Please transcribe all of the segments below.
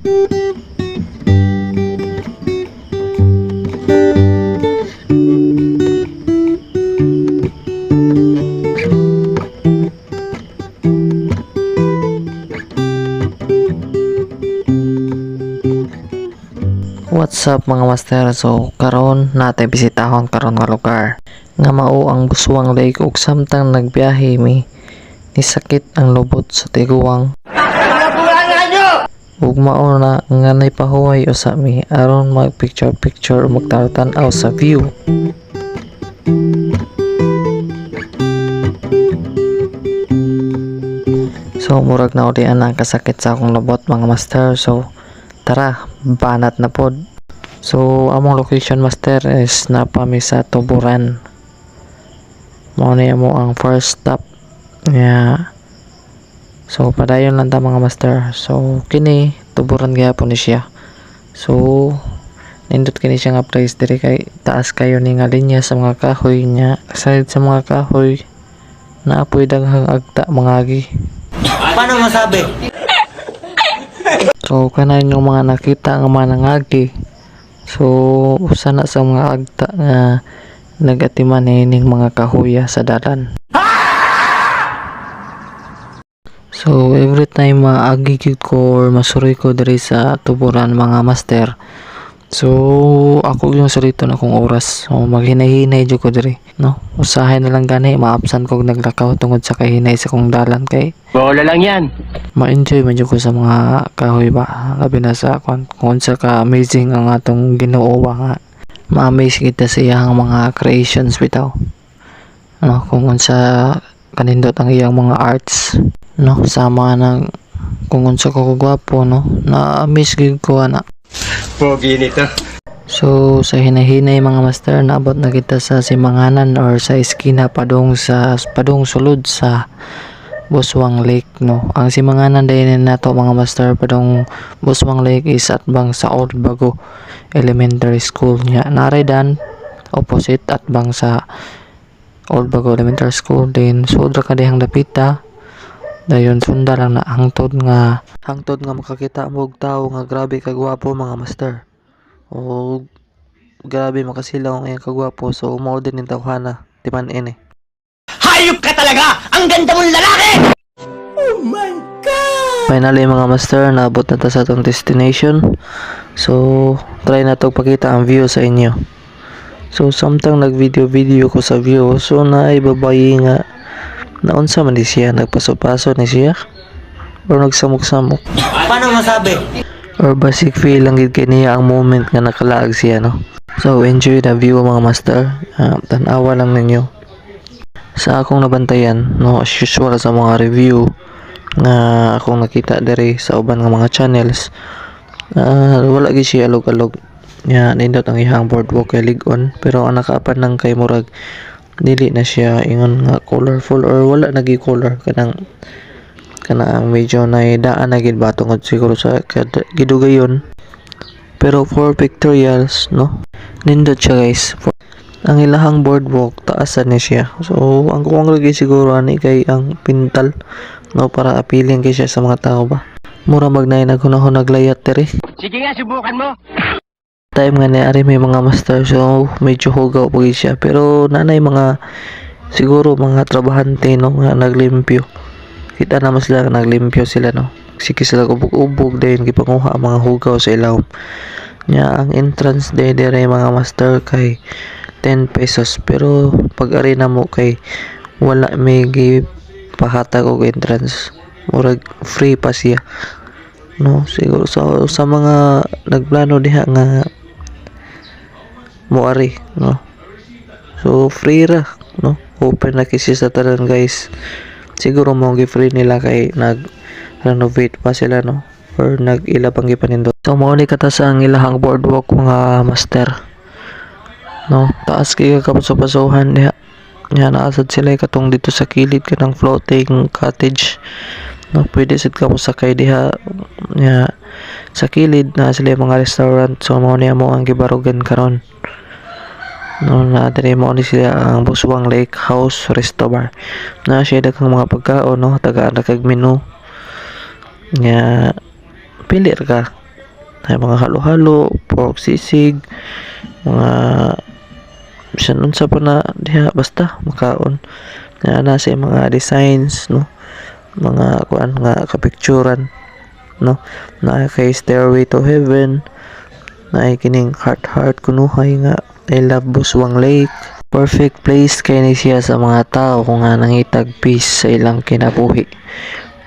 What's up mga master? So karon natin bisitahon karon nga lugar nga mao ang Buswang Lake ug samtang nagbiyahe mi nisakit ang lubot sa tiguang ug mao na nga naipahuway usa mi aron mag picture ug magtartan-aw sa view. So murag na ulian ang kasakit sa akong lubot mga master. So tara, banat na pod. So among location master is napami sa Tuburan. Mao ni amo ang first stop. Yeah. So padayon lang ta mga master. So kini Tuburan gyapon ni siya. So nindot kini siya nga place diri kay taas kayo ni nga linya sa mga kahoy niya. Aside sa mga kahoy naapoy daghang agta mga agi. Paano masabi? So kanan yung mga nakita nga manangagi. So usa na sa mga agta nga nagatiman ining mga kahoya sa dalan. So every time maagi gyud ko or masuroy ko diri sa Tuburan mga master. So ako yung sarito na akong oras. So maghinay-hinay jud ko diri, no? Usahay na lang gani maabsan ko naglakaw tungod sa kahinay sa kong dalan kay Bola lang yan. ma-enjoy man jud ko sa mga kahoy ba. Labi na sa kung sa ka amazing ang atong Ginoo nga. Ma-amaze kita sa iyang mga creations bitaw. Ano kung unsa kanindot ang iyang mga arts, no? Sama ng kung unsa ko gwapo, no? Na-amaze gid ko ana. Pogi nito. So sa hinay-hinay mga master, naabot na kita sa Simanganan or sa eskina padung sulod sa Buswang Lake, no. Ang Simanganan din nato mga master padung Buswang Lake is atbang sa Old Bago Elementary School nya. Naredan opposite atbang sa Old Bago Elementary School din. Sudra ka dihang dapita. Dayon sunda lang na hangtod nga makakita mo og tawo nga grabe kagwapo mga master. O grabe makasilaw ang iyang kagwapo. So mao din yung tawhana timan ini. Hayop ka talaga! Ang ganda mong lalaki! Oh my God! Finally mga master, naabot na ta sa atong destination. So try na to pakita ang view sa inyo. So samtang nag-video ko sa view, so naay babayi nga naunsa man di siya, nagpaso-paso ni siya or nagsamok-samok Paano masabi? or basic feel lang gid kay niya ang moment nga nakalaag siya, no. So enjoy the view mga master. Tan-awa lang ninyo. Sa akong nabantayan, no, as usual sa mga review nga akong nakita diri sa uban nga mga channels, wala gid siya alog-alog. Nya nindot ang ihang boardwalk kay lig-on, pero ang nakaapan lang kay murag dili na siya ingon nga colorful or wala nagi color kanang medyo naidaan na gid ba tungod siguro sa gidugayon. Pero for pictorials, no, nindot siya guys. Ang ilahang boardwalk taasan ni siya. So ang kuwang lagi siguro ani kay ang pintal, no, para appealing kay siya sa mga tao ba. Mura magnay naghunahon naglayat diri. Sige nga, subukan mo. Time nga ni ari may mga master, so medyo hugaw po siya, pero nanay mga siguro mga trabahante, no, nga naglimpyo. Kita naman sila naglimpyo sila, no. Sige sila ubog-ubog din gipanguha ang mga hugaw sa ilaw. Nya ang entrance day dire mga master kay 10 pesos, pero pag arena mo kay wala may gipahatag og entrance, murag free pa siya, no. Siguro sa mga nagplano diha nga moari, no, so free ra, no, open na kasi sa tanan guys. Siguro mo gi-free nila kay nag-renovate pa sila, no, or nag-ila pang gipanindot. So mao ni kata sa ang ilahang boardwalk mga master, no. Taas kay kapaso-pasohan diha. Nya naasad sila katong dito sa kilid kanang floating cottage, no. Pwede sad ka mo sakay diha. Nya sa kilid na sila mga restaurant. So mao ni amo ang gibarugan karon, no, na diri mo ni sila ang Buswang Lake House Resto Bar. Na siya daghang mga pagkaon, no, tagaan ra kag menu. Nya pili ra ka Ay mga halo-halo, pork sisig, mga bisan unsa pa na diha basta makaon. Na sa mga designs no, mga kuan nga kapicturan no, na kay Stairway to Heaven, na kining heart kunuhay nga I love Buswang Lake. Perfect place kay ni siya sa mga tao kung nga nangitag peace sa ilang kinabuhi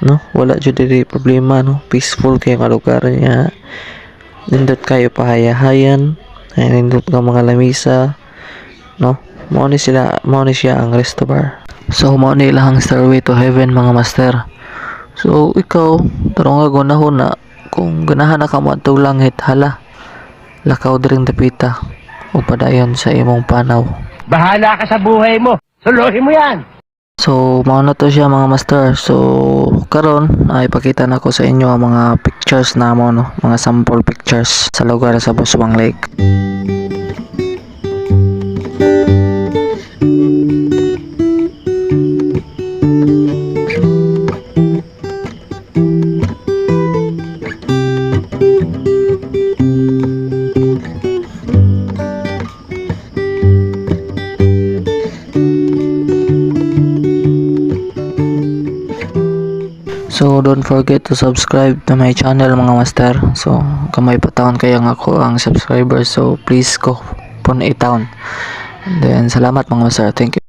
no, wala jud diri problema no, peaceful kay nga lugar niya, nindot kayo pahayahayan, ay nindot nga mga lamisa no, mao ni siya ang resto bar. So mao ni ilahang Stairway to Heaven mga master. So ikaw tarong nga gunahon na kung ganahan na ka mo adtong langit, hala lakaw diring dapita o padayon sa imong panaw. Bahala ka sa buhay mo. Suluhin mo yan. So mao na to siya mga master. So karon ay ipakita na ko sa inyo ang mga pictures na mo no, mga sample pictures sa lugar sa Buswang Lake. So don't forget to subscribe to my channel mga master. So kamay pataon kaya nga ako ang subscribers, so please go pun itaon. Then salamat mga master, thank you.